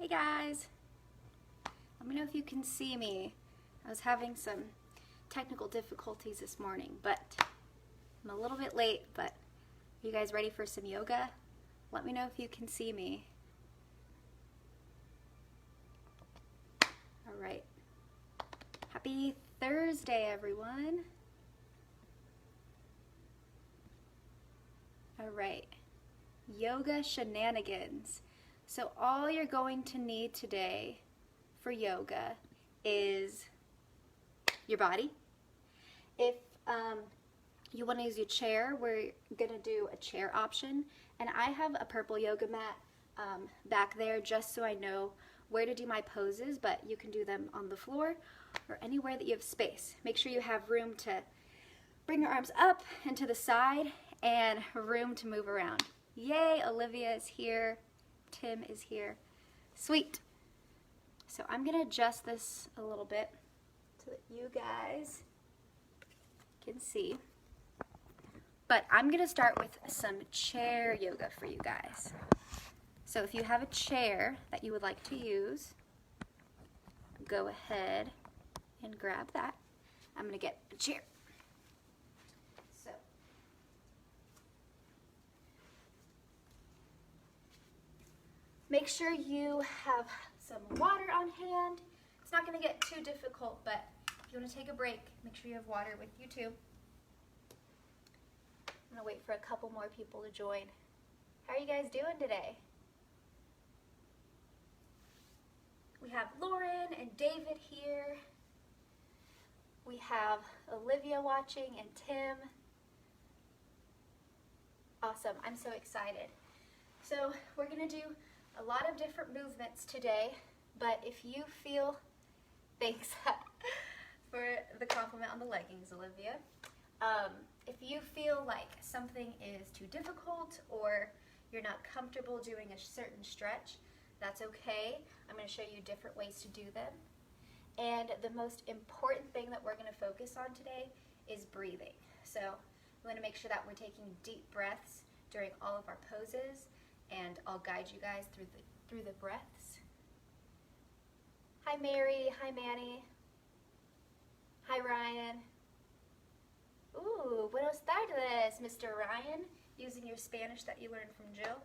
Hey guys, let me know if you can see me. I was having some technical difficulties this morning, but I'm a little bit late, but are you guys ready for some yoga? Let me know if you can see me. All right. Happy Thursday, everyone. All right. Yoga shenanigans. So all you're going to need today for yoga is your body. If you want to use your chair, we're going to do a chair option. And I have a purple yoga mat back there just so I know where to do my poses, but you can do them on the floor or anywhere that you have space. Make sure you have room to bring your arms up and to the side and room to move around. Yay, Olivia is here. Tim is here. Sweet. So I'm going to adjust this a little bit so that you guys can see. But I'm going to start with some chair yoga for you guys. So if you have a chair that you would like to use, go ahead and grab that. I'm going to get a chair. So make sure you have some water on hand. It's not going to get too difficult, but if you want to take a break, make sure you have water with you too. I'm going to wait for a couple more people to join. How are you guys doing today? We have Lauren and David here. We have Olivia watching and Tim. Awesome, I'm so excited. So we're going to do a lot of different movements today, but if you feel, thanks for the compliment on the leggings, Olivia. If you feel like something is too difficult or you're not comfortable doing a certain stretch, that's okay. I'm going to show you different ways to do them. And the most important thing that we're going to focus on today is breathing. So we want to make sure that we're taking deep breaths during all of our poses, and I'll guide you guys through the breaths. Hi Mary, hi Manny, hi Ryan. Ooh, buenos tardes, Mr. Ryan, using your Spanish that you learned from Jill.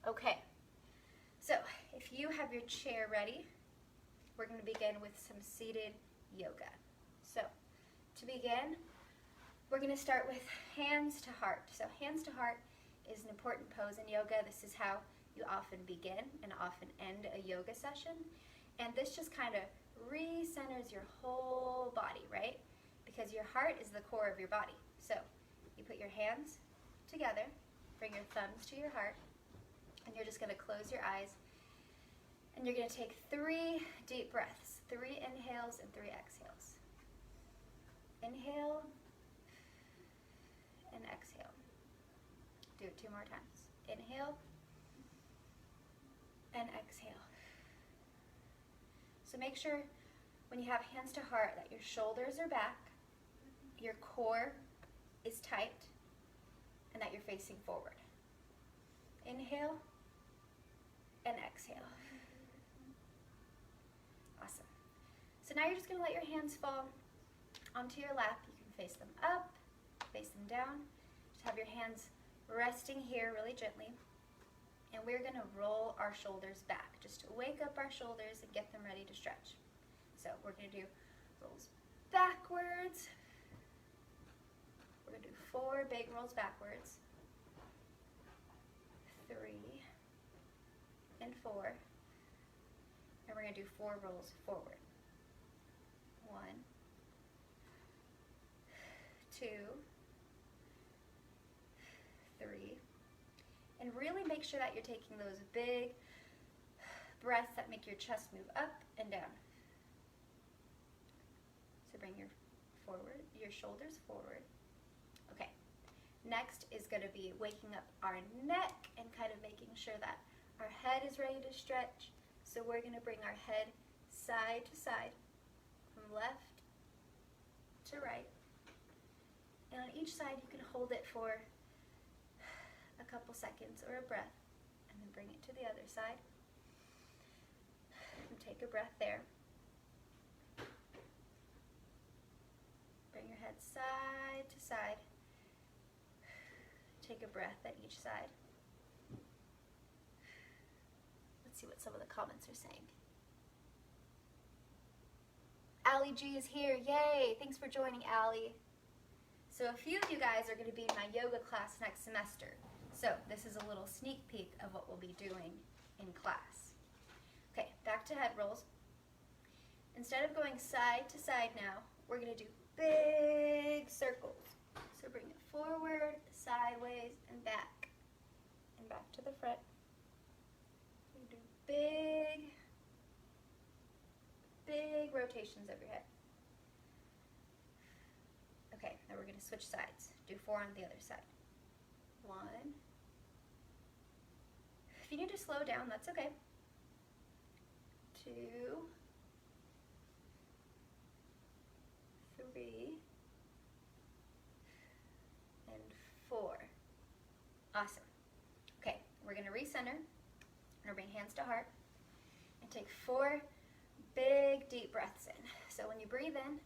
Okay, so if you have your chair ready, we're going to begin with some seated yoga. So to begin, we're going to start with hands to heart. So hands to heart is an important pose in yoga. This is how you often begin and often end a yoga session. And this just kind of re-centers your whole body, right? Because your heart is the core of your body. So you put your hands together, bring your thumbs to your heart, and you're just going to close your eyes. And you're going to take 3 deep breaths, 3 inhales and 3 exhales. Inhale and exhale. Do it 2 more times. Inhale and exhale. So make sure when you have hands to heart that your shoulders are back, your core is tight, and that you're facing forward. Inhale and exhale. Awesome. So now you're just going to let your hands fall onto your lap. You can face them up, face them down. Just have your hands resting here really gently. And we're going to roll our shoulders back, just to wake up our shoulders and get them ready to stretch. So we're going to do rolls backwards. We're going to do 4 big rolls backwards. 3 and 4. And we're going to do 4 rolls forward. 1, 2, 3. And really make sure that you're taking those big breaths that make your chest move up and down. So bring your shoulders forward. Okay. Next is going to be waking up our neck and kind of making sure that our head is ready to stretch. So we're going to bring our head side to side, from left to right. And on each side you can hold it for a couple seconds or a breath, and then bring it to the other side. Take a breath there. Bring your head side to side. Take a breath at each side. Let's see what some of the comments are saying. Allie G is here. Yay! Thanks for joining, Allie. So a few of you guys are going to be in my yoga class next semester. So this is a little sneak peek of what we'll be doing in class. Okay, back to head rolls. Instead of going side to side now, we're going to do big circles. So bring it forward, sideways, and back to the front. You do big rotations of your head. Okay, now we're going to switch sides. Do 4 on the other side. 1. If you need to slow down, that's okay. 2, 3, and 4. Awesome. Okay, we're going to recenter. We're going to bring hands to heart and take 4 big deep breaths in. So when you breathe in,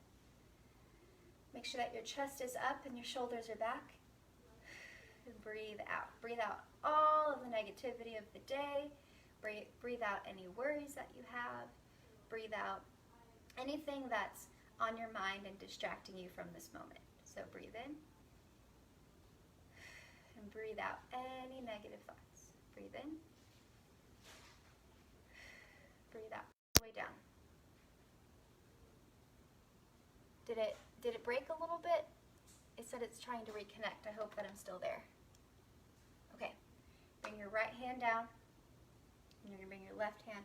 make sure that your chest is up and your shoulders are back. And breathe out. Breathe out all of the negativity of the day. Breathe out any worries that you have. Breathe out anything that's on your mind and distracting you from this moment. So breathe in and breathe out any negative thoughts. Breathe in. Breathe out. All the way down. Did it break a little bit? It said it's trying to reconnect. I hope that I'm still there. Okay, bring your right hand down, and you're gonna bring your left hand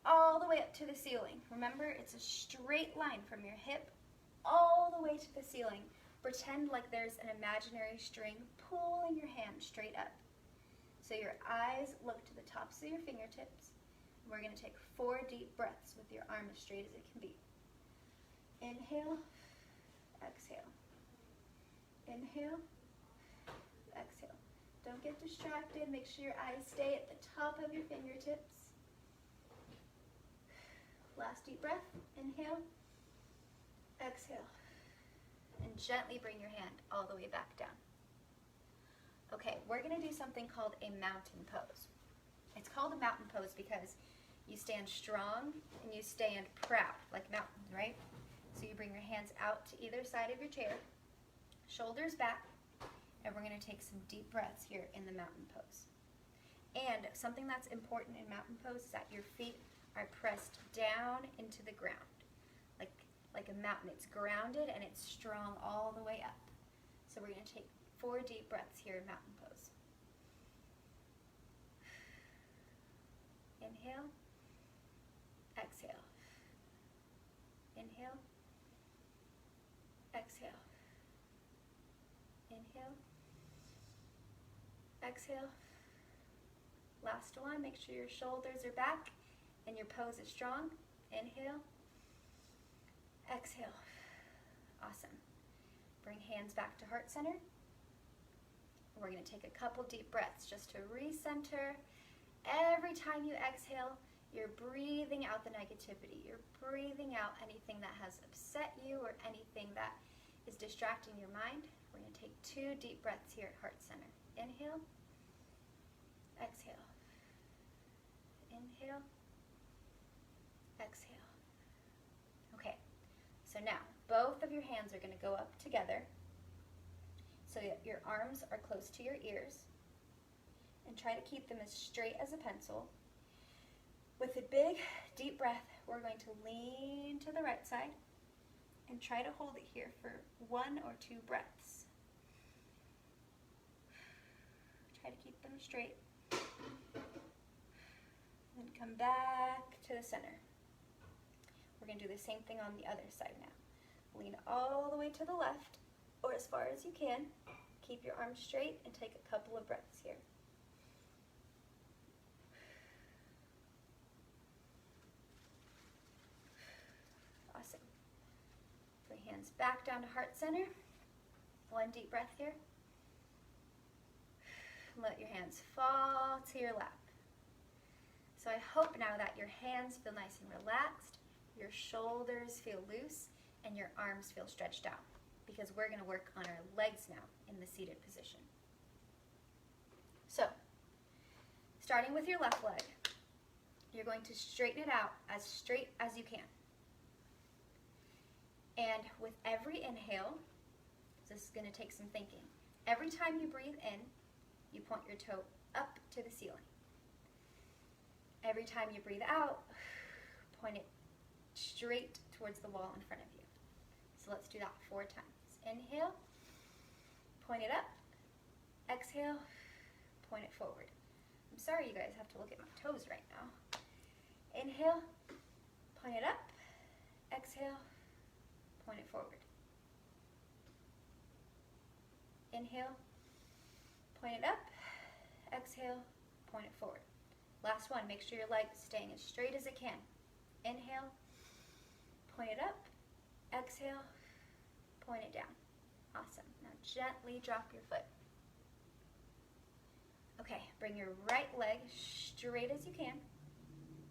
all the way up to the ceiling. Remember, it's a straight line from your hip all the way to the ceiling. Pretend like there's an imaginary string pulling your hand straight up. So your eyes look to the tops of your fingertips. We're gonna take 4 deep breaths with your arm as straight as it can be. Inhale, exhale. Inhale, exhale. Don't get distracted. Make sure your eyes stay at the top of your fingertips. Last deep breath. Inhale, exhale. And gently bring your hand all the way back down. Okay, we're going to do something called a mountain pose. It's called a mountain pose because you stand strong and you stand proud, like mountains, right? So you bring your hands out to either side of your chair, shoulders back, and we're going to take some deep breaths here in the mountain pose. And something that's important in mountain pose is that your feet are pressed down into the ground. Like a mountain, it's grounded and it's strong all the way up. So we're going to take 4 deep breaths here in mountain pose. Inhale, exhale. Inhale, exhale. Inhale, exhale. Last one, make sure your shoulders are back and your pose is strong. Inhale, exhale. Awesome. Bring hands back to heart center. We're going to take a couple deep breaths just to recenter. Every time you exhale, you're breathing out the negativity. You're breathing out anything that has upset you or anything that is distracting your mind. We're going to take 2 deep breaths here at heart center. Inhale, exhale. Inhale, exhale. Okay, so now both of your hands are going to go up together so that your arms are close to your ears, and try to keep them as straight as a pencil. With a big deep breath, we're going to lean to the right side and try to hold it here for 1 or 2 breaths. Try to keep them straight. Then come back to the center. We're going to do the same thing on the other side now. Lean all the way to the left, or as far as you can. Keep your arms straight and take a couple of breaths here. Awesome. Bring hands back down to heart center. 1 deep breath here. Let your hands fall to your lap. So I hope now that your hands feel nice and relaxed, your shoulders feel loose, and your arms feel stretched out, because we're going to work on our legs now in the seated position. So, starting with your left leg, you're going to straighten it out as straight as you can. And with every inhale, this is going to take some thinking. Every time you breathe in, you point your toe up to the ceiling. Every time you breathe out, point it straight towards the wall in front of you. So let's do that 4 times. Inhale, point it up. Exhale, point it forward. I'm sorry you guys have to look at my toes right now. Inhale, point it up. Exhale, point it forward. Inhale, point it up. Exhale, point it forward. Last one, make sure your leg is staying as straight as it can. Inhale, point it up. Exhale, point it down. Awesome. Now gently drop your foot. Okay, bring your right leg straight as you can.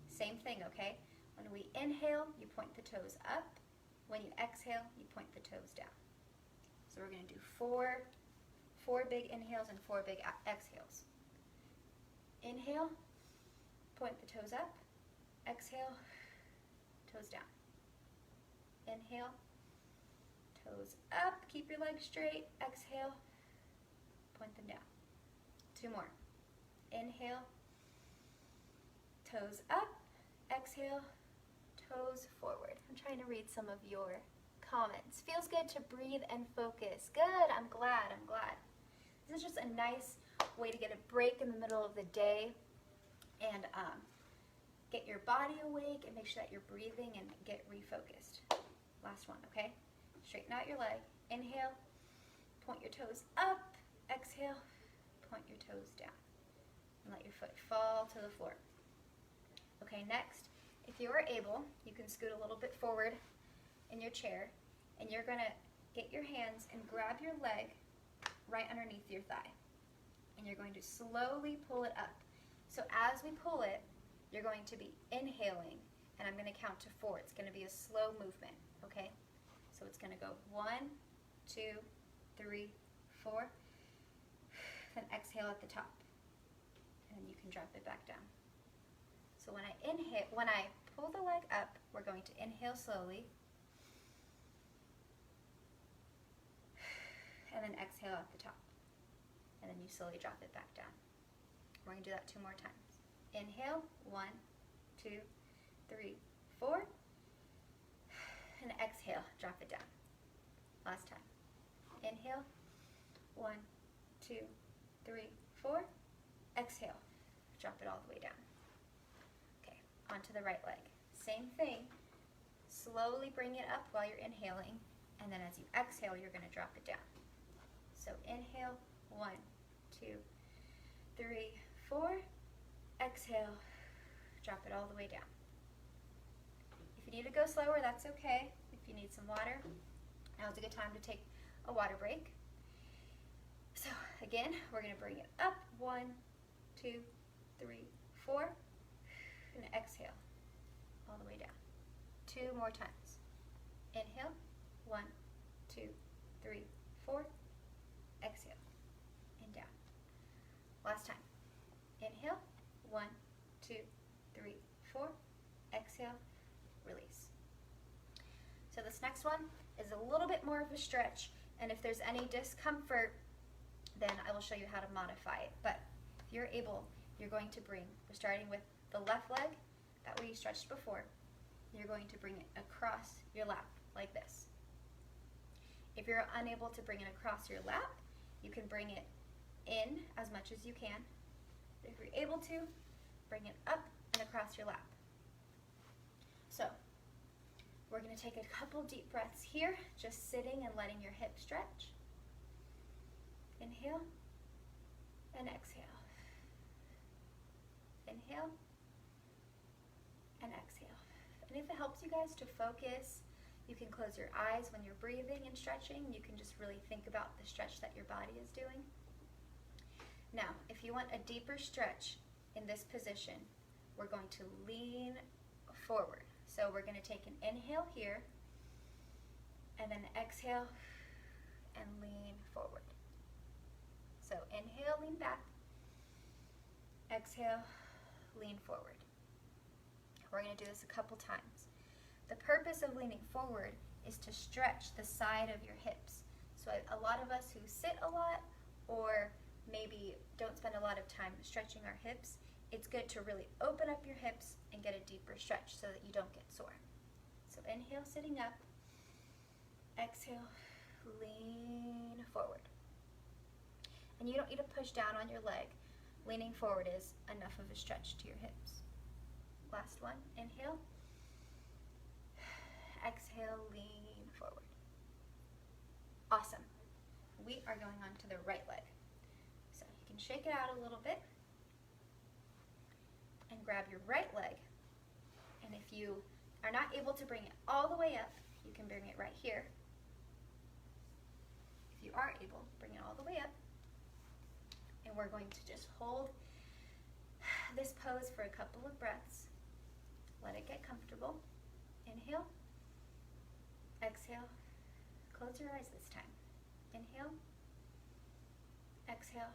Same thing, okay? When we inhale, you point the toes up. When you exhale, you point the toes down. So we're going to do four big inhales and 4 big exhales. Inhale, point the toes up. Exhale, toes down. Inhale, toes up, keep your legs straight. Exhale, point them down. 2 more. Inhale, toes up. Exhale, toes forward. I'm trying to read some of your comments. Feels good to breathe and focus. Good, I'm glad. This is just a nice way to get a break in the middle of the day and get your body awake and make sure that you're breathing and get refocused. Last one, okay? Straighten out your leg. Inhale, point your toes up. Exhale, point your toes down. And let your foot fall to the floor. Okay, next, if you are able, you can scoot a little bit forward in your chair, and you're going to get your hands and grab your leg right underneath your thigh. And you're going to slowly pull it up. So as we pull it, you're going to be inhaling, and I'm going to count to 4. It's going to be a slow movement, okay? So it's going to go 1, 2, 3, 4. Then exhale at the top, and then you can drop it back down. So when I pull the leg up, we're going to inhale slowly, and then exhale at the top, and then you slowly drop it back down. We're going to do that 2 more times. Inhale, 1, 2, 3, 4, and exhale, drop it down. Last time. Inhale, 1, 2, 3, 4, exhale, drop it all the way down. Okay, onto the right leg. Same thing, slowly bring it up while you're inhaling, and then as you exhale, you're going to drop it down. So inhale, 1, 2, 3, 4, exhale, drop it all the way down. If you need to go slower, that's okay. If you need some water, now's a good time to take a water break. So again, we're going to bring it up, 1, 2, 3, 4, and exhale all the way down. 2 more times. Inhale, 1, 2, 3, 4, exhale, and down. Last time. Inhale, 1, 2, 3, 4, exhale, release. So this next one is a little bit more of a stretch, and if there's any discomfort, then I will show you how to modify it. But if you're able, you're going to we're starting with the left leg that we stretched before. You're going to bring it across your lap like this. If you're unable to bring it across your lap, you can bring it in as much as you can. If you're able to, bring it up and across your lap. So, we're going to take a couple deep breaths here, just sitting and letting your hips stretch. Inhale and exhale. Inhale and exhale. And if it helps you guys to focus, you can close your eyes when you're breathing and stretching. You can just really think about the stretch that your body is doing. Now, if you want a deeper stretch in this position, we're going to lean forward. So we're going to take an inhale here, and then exhale and lean forward. So inhale, lean back. Exhale, lean forward. We're going to do this a couple times. The purpose of leaning forward is to stretch the side of your hips. So a lot of us who sit a lot or maybe don't spend a lot of time stretching our hips, it's good to really open up your hips and get a deeper stretch so that you don't get sore. So inhale, sitting up. Exhale, lean forward. And you don't need to push down on your leg. Leaning forward is enough of a stretch to your hips. Last one, inhale. Exhale, lean forward. Awesome. We are going on to the right leg. So you can shake it out a little bit and grab your right leg. And if you are not able to bring it all the way up, you can bring it right here. If you are able, bring it all the way up. And we're going to just hold this pose for a couple of breaths. Let it get comfortable. Inhale. Exhale. Close your eyes this time. Inhale. Exhale.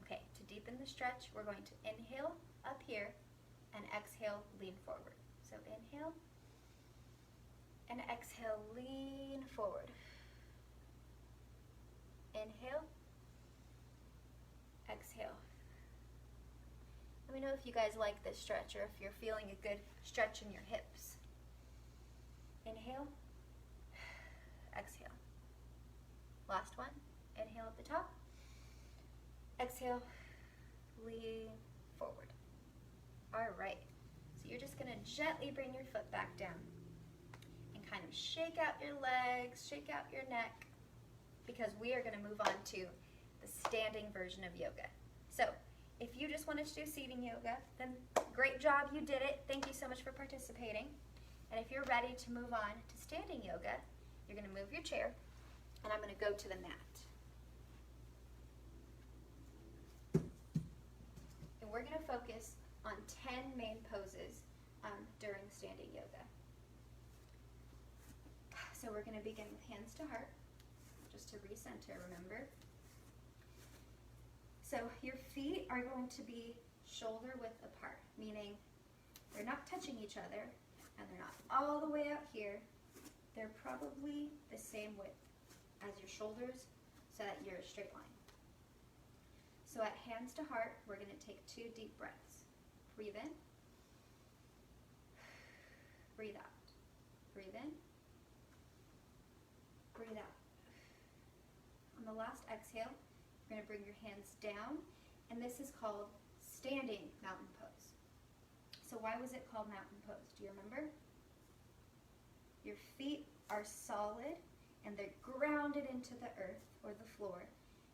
Okay, to deepen the stretch, we're going to inhale up here and exhale, lean forward. So inhale and exhale, lean forward. Inhale. Exhale. Let me know if you guys like this stretch or if you're feeling a good stretch in your hips. Inhale. Exhale. Last one. Inhale at the top. Exhale. Lean forward. All right. So you're just going to gently bring your foot back down and kind of shake out your legs, shake out your neck, because we are going to move on to the standing version of yoga. So if you just wanted to do seating yoga, then great job, you did it. Thank you so much for participating. And if you're ready to move on to standing yoga, you're going to move your chair, and I'm going to go to the mat. And we're going to focus on 10 main poses during standing yoga. So we're going to begin with hands to heart, just to recenter, remember. So your feet are going to be shoulder width apart, meaning they're not touching each other, and they're not all the way out here. They're probably the same width as your shoulders so that you're a straight line. So at hands to heart, we're going to take 2 deep breaths. Breathe in. Breathe out. Breathe in. Breathe out. On the last exhale, you're going to bring your hands down, and this is called standing mountain pose. So why was it called mountain pose? Do you remember? Your feet are solid and they're grounded into the earth or the floor,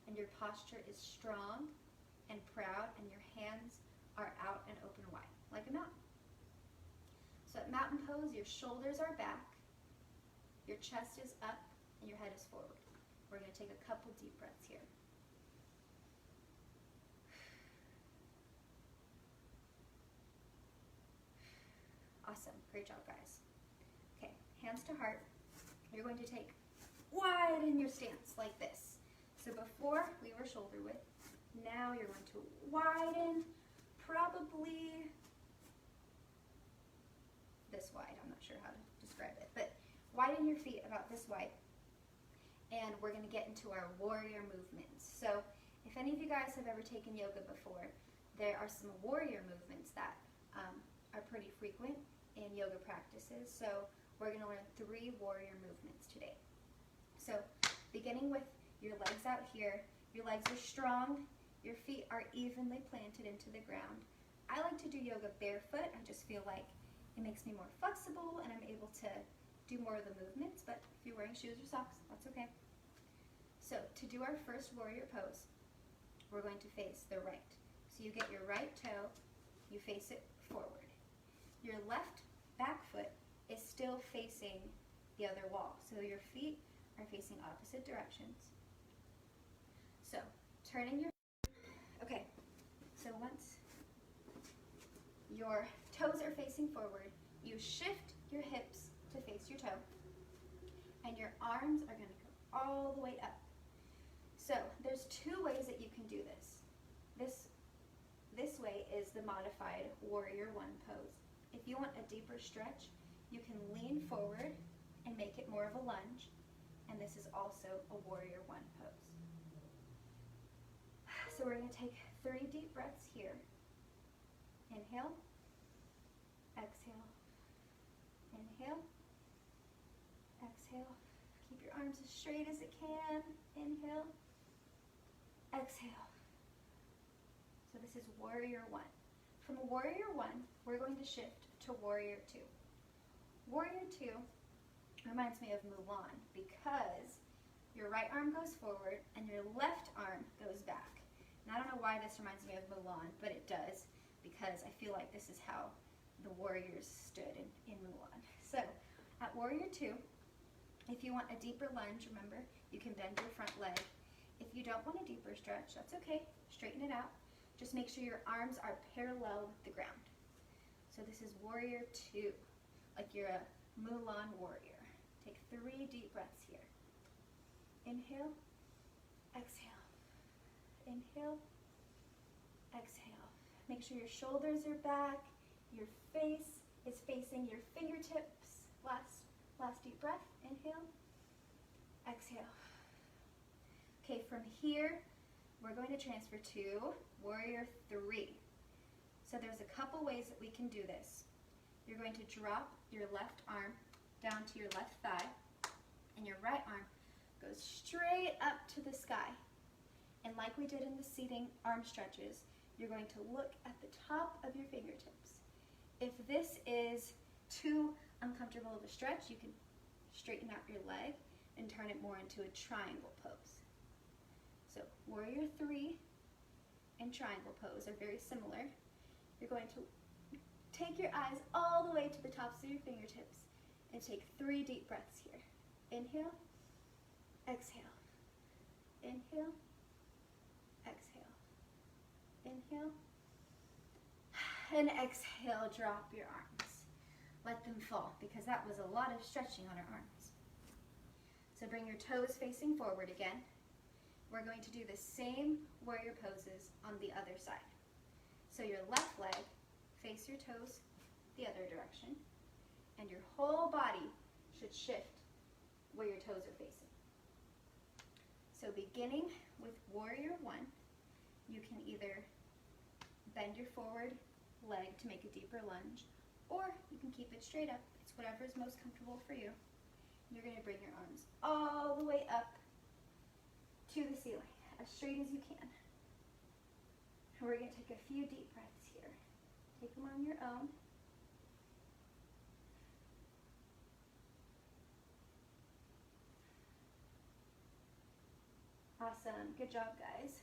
and your posture is strong and proud, and your hands are out and open wide, like a mountain. So at mountain pose, your shoulders are back, your chest is up, and your head is forward. We're going to take a couple deep breaths here. Awesome. Great job, guys. Okay, hands to heart. You're going to take widen your stance like this. So before we were shoulder width, now you're going to widen, probably this wide. I'm not sure how to describe it, but widen your feet about this wide. And we're going to get into our warrior movements. So if any of you guys have ever taken yoga before, there are some warrior movements that are pretty frequent in yoga practices. So we're going to learn 3 warrior movements today. So beginning with your legs out here, your legs are strong, your feet are evenly planted into the ground. I like to do yoga barefoot. I just feel like it makes me more flexible and I'm able to do more of the movements, but if you're wearing shoes or socks, that's okay. So to do our first warrior pose, we're going to face the right. So you get your right toe, you face it forward. Your left back foot is still facing the other wall. So your feet are facing opposite directions. So turning your, okay, so once your toes are facing forward, you shift your hips to face your toe, and your arms are going to go all the way up. So there's two ways that you can do this. This way is the modified Warrior One pose. If you want a deeper stretch, you can lean forward and make it more of a lunge, and this is also a Warrior One pose. So we're going to take 3 deep breaths here. Inhale, exhale, inhale, exhale. Keep your arms as straight as it can. Inhale, exhale. So this is Warrior One. From Warrior One, we're going to shift to Warrior Two. Warrior Two reminds me of Mulan because your right arm goes forward and your left arm goes back. And I don't know why this reminds me of Mulan, but it does because I feel like this is how the warriors stood in Mulan. So at Warrior Two, if you want a deeper lunge, remember, you can bend your front leg. If you don't want a deeper stretch, that's okay. Straighten it out. Just make sure your arms are parallel with the ground. So this is Warrior Two, like you're a Mulan warrior. Take 3 deep breaths here. Inhale, exhale, inhale, exhale. Make sure your shoulders are back, your face is facing your fingertips. Last deep breath. Inhale, exhale. Okay, from here, we're going to transfer to Warrior Three. So there's a couple ways that we can do this. You're going to drop your left arm down to your left thigh, and your right arm goes straight up to the sky. And like we did in the seating arm stretches, you're going to look at the top of your fingertips. If this is too uncomfortable of a stretch, you can straighten out your leg and turn it more into a triangle pose. So Warrior Three and triangle pose are very similar. You're going to take your eyes all the way to the tops of your fingertips and take 3 deep breaths here. Inhale, exhale, inhale, exhale, inhale, and exhale. Drop your arms. Let them fall because that was a lot of stretching on our arms. So bring your toes facing forward again. We're going to do the same warrior poses on the other side. So your left leg, face your toes the other direction, and your whole body should shift where your toes are facing. So beginning with Warrior One, you can either bend your forward leg to make a deeper lunge, or you can keep it straight up. It's whatever is most comfortable for you. You're going to bring your arms all the way up to the ceiling, as straight as you can. And we're going to take a few deep breaths here. Take them on your own. Awesome. Good job, guys.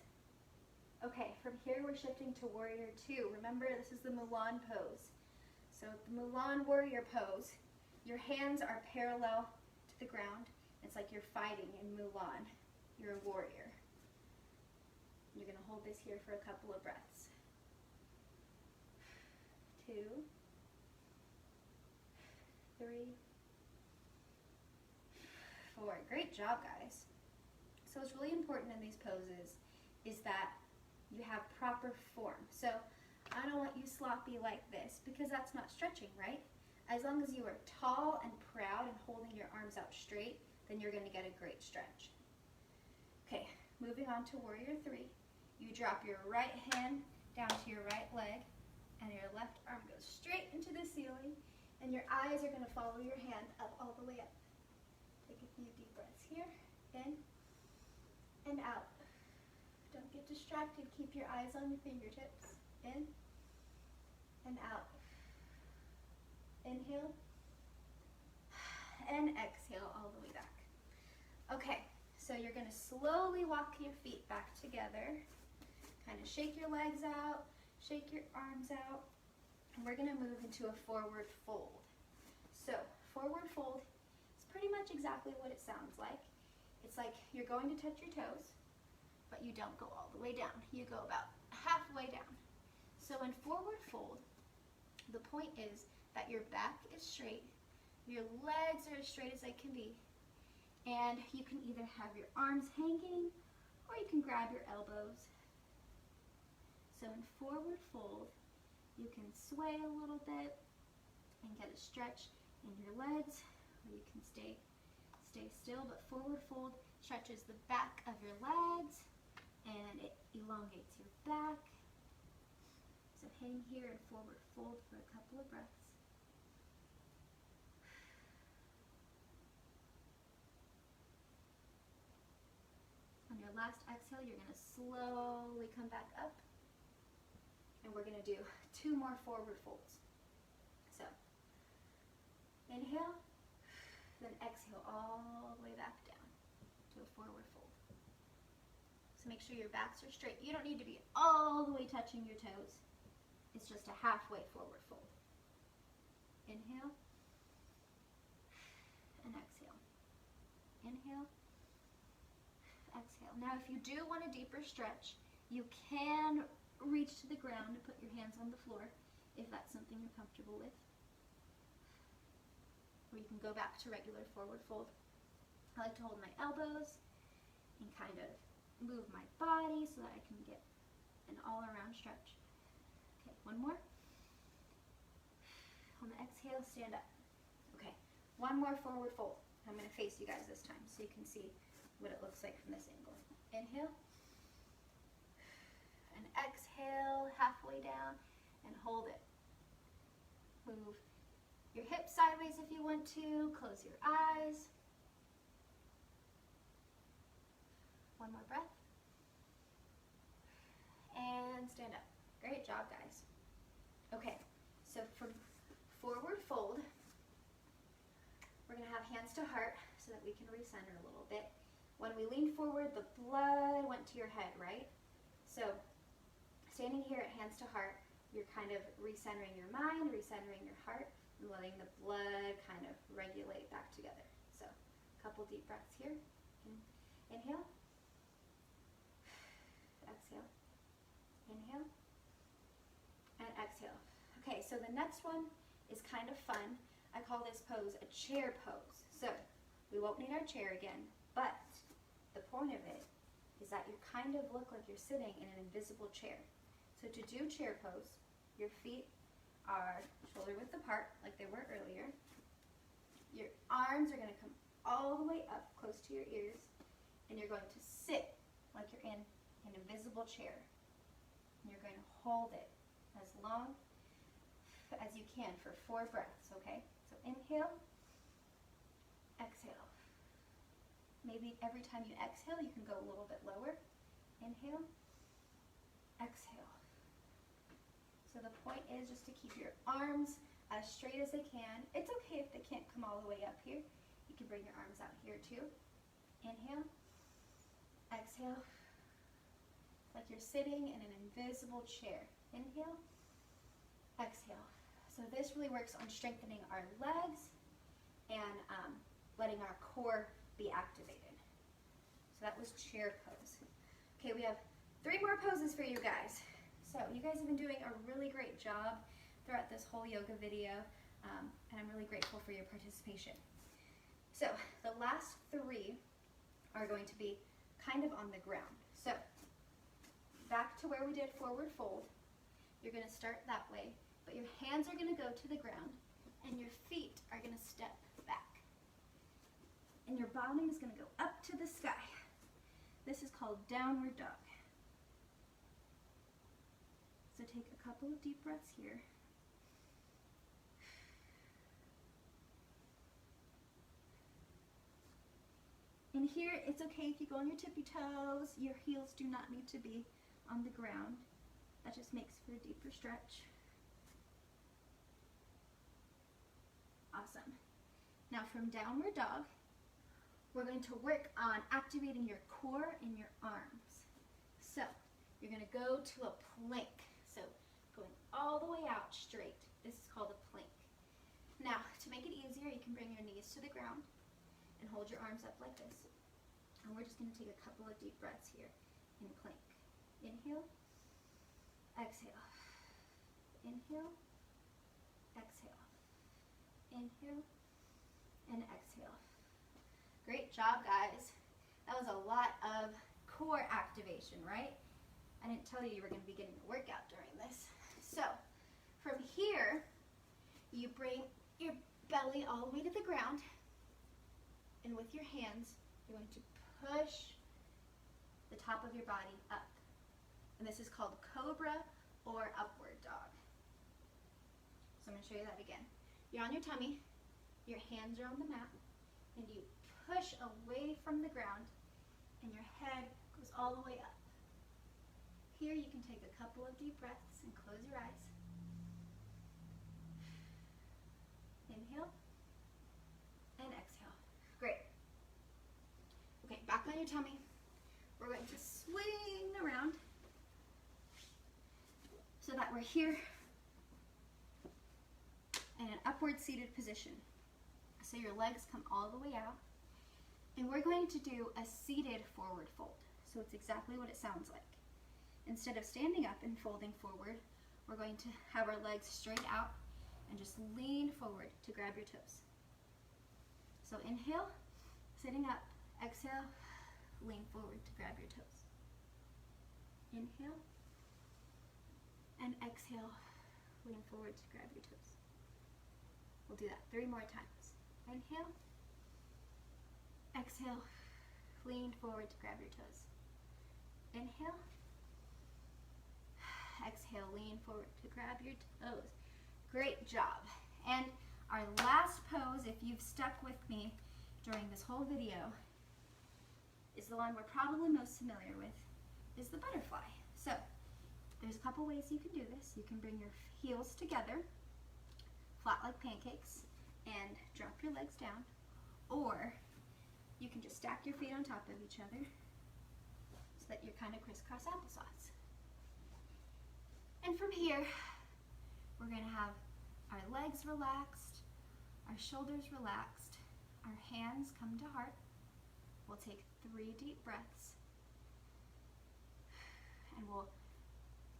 Okay, from here we're shifting to Warrior Two. Remember, this is the Mulan pose. So the Mulan warrior pose, your hands are parallel to the ground. It's like you're fighting in Mulan. You're a warrior. You're going to hold this here for a couple of breaths. 2, 3, 4. Great job, guys. So what's really important in these poses is that you have proper form. So I don't want you sloppy like this because that's not stretching, right? As long as you are tall and proud and holding your arms out straight, then you're going to get a great stretch. Okay, moving on to Warrior Three. You drop your right hand down to your right leg, and your left arm goes straight into the ceiling, and your eyes are going to follow your hand up all the way up. Take a few deep breaths here, in and out. Don't get distracted. Keep your eyes on your fingertips. In and out. Inhale and exhale all the way back. Okay, so you're going to slowly walk your feet back together. Kind of shake your legs out, shake your arms out, and we're going to move into a forward fold. So forward fold is pretty much exactly what it sounds like. It's like you're going to touch your toes, but you don't go all the way down. You go about halfway down. So in forward fold, The point is that your back is straight, your legs are as straight as they can be, and you can either have your arms hanging or you can grab your elbows. So in forward fold, you can sway a little bit and get a stretch in your legs, or you can stay still, but forward fold stretches the back of your legs and it elongates your back. So hang here and forward fold for a couple of breaths. On your last exhale, you're going to slowly come back up, and we're going to do 2 more forward folds. So inhale, then exhale all the way back down to a forward fold. So make sure your backs are straight. You don't need to be all the way touching your toes. It's just a halfway forward fold. Inhale and exhale. Inhale, exhale. Now if you do want a deeper stretch, you can reach to the ground and put your hands on the floor if that's something you're comfortable with. Or you can go back to regular forward fold. I like to hold my elbows and kind of move my body so that I can get an all-around stretch. Okay, one more. On the exhale, stand up. Okay, one more forward fold. I'm going to face you guys this time so you can see what it looks like from this angle. Inhale. And exhale, halfway down, and hold it. Move your hips sideways if you want to. Close your eyes. One more breath. And stand up. Great job, guys. Okay, so from forward fold, we're going to have hands to heart so that we can recenter a little bit. When we lean forward, the blood went to your head, right? So standing here at hands to heart, you're kind of recentering your mind, recentering your heart, and letting the blood kind of regulate back together. So a couple deep breaths here. Inhale. Exhale. Inhale. And exhale. Okay, so the next one is kind of fun. I call this pose a chair pose. So we won't need our chair again, but the point of it is that you kind of look like you're sitting in an invisible chair. So to do chair pose, your feet are shoulder width apart like they were earlier. Your arms are going to come all the way up close to your ears, and you're going to sit like you're in an invisible chair. And you're going to hold it as long as you can for 4 breaths, okay? So inhale, exhale. Maybe every time you exhale, you can go a little bit lower. Inhale, exhale. So the point is just to keep your arms as straight as they can. It's okay if they can't come all the way up here. You can bring your arms out here too. Inhale, exhale. It's like you're sitting in an invisible chair. Inhale, exhale. So this really works on strengthening our legs and letting our core be activated. So that was chair pose. Okay, we have 3 more poses for you guys. So you guys have been doing a really great job throughout this whole yoga video, and I'm really grateful for your participation. So the last 3 are going to be kind of on the ground. So back to where we did forward fold. You're going to start that way, but your hands are going to go to the ground, and your feet are going to step back. And your bottom is going to go up to the sky. This is called downward dog. So take a couple of deep breaths here. And here, it's okay if you go on your tippy toes. Your heels do not need to be on the ground. That just makes for a deeper stretch. Awesome. Now from downward dog, we're going to work on activating your core and your arms. So you're going to go to a plank. So going all the way out straight. This is called a plank. Now, to make it easier, you can bring your knees to the ground and hold your arms up like this. And we're just going to take a couple of deep breaths here in plank. Inhale, exhale. Inhale, exhale. Inhale and exhale. Great job, guys. That was a lot of core activation, right? I didn't tell you were going to be getting a workout during this. So from here, you bring your belly all the way to the ground, and with your hands, you're going to push the top of your body up. And this is called cobra or upward dog. So I'm going to show you that again. You're on your tummy, your hands are on the mat, and you push away from the ground, and your head goes all the way up. Here you can take a couple of deep breaths and close your eyes. Inhale and exhale. Great. Okay, back on your tummy. We're going to swing around so that we're here in an upward seated position. So your legs come all the way out. And we're going to do a seated forward fold. So it's exactly what it sounds like. Instead of standing up and folding forward, we're going to have our legs straight out and just lean forward to grab your toes. So inhale, sitting up, exhale, lean forward to grab your toes. Inhale and exhale, lean forward to grab your toes. We'll do that 3 more times. Inhale, exhale, lean forward to grab your toes. Inhale, exhale, lean forward to grab your toes. Great job. And our last pose, if you've stuck with me during this whole video, is the one we're probably most familiar with, is the butterfly. So there's a couple ways you can do this. You can bring your heels together, flat like pancakes, and drop your legs down, or you can just stack your feet on top of each other so that you're kind of crisscross applesauce. And from here, we're going to have our legs relaxed, our shoulders relaxed, our hands come to heart. We'll take 3 deep breaths, and we'll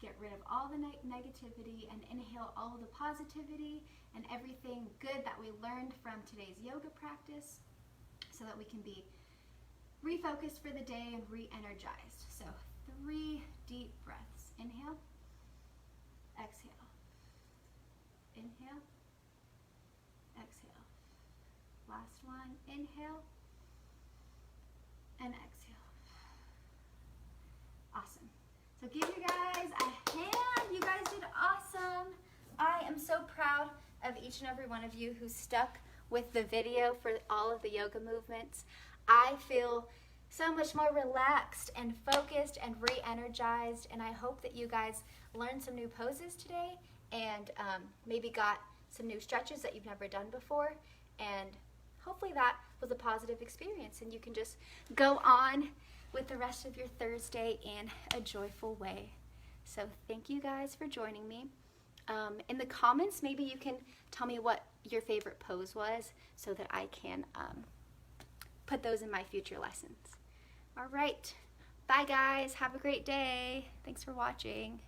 get rid of all the negativity and inhale all the positivity and everything good that we learned from today's yoga practice so that we can be refocused for the day and re-energized. So 3 deep breaths. Inhale, exhale. Inhale, exhale. Last one. Inhale and exhale. Awesome. So give you guys a hand. You guys did awesome. I am so proud of each and every one of you who stuck with the video for all of the yoga movements. I feel so much more relaxed and focused and re-energized, and I hope that you guys learned some new poses today and maybe got some new stretches that you've never done before, and hopefully that was a positive experience and you can just go on with the rest of your Thursday in a joyful way. So thank you guys for joining me. In the comments, maybe you can tell me what your favorite pose was so that I can put those in my future lessons. All right. Bye, guys. Have a great day. Thanks for watching.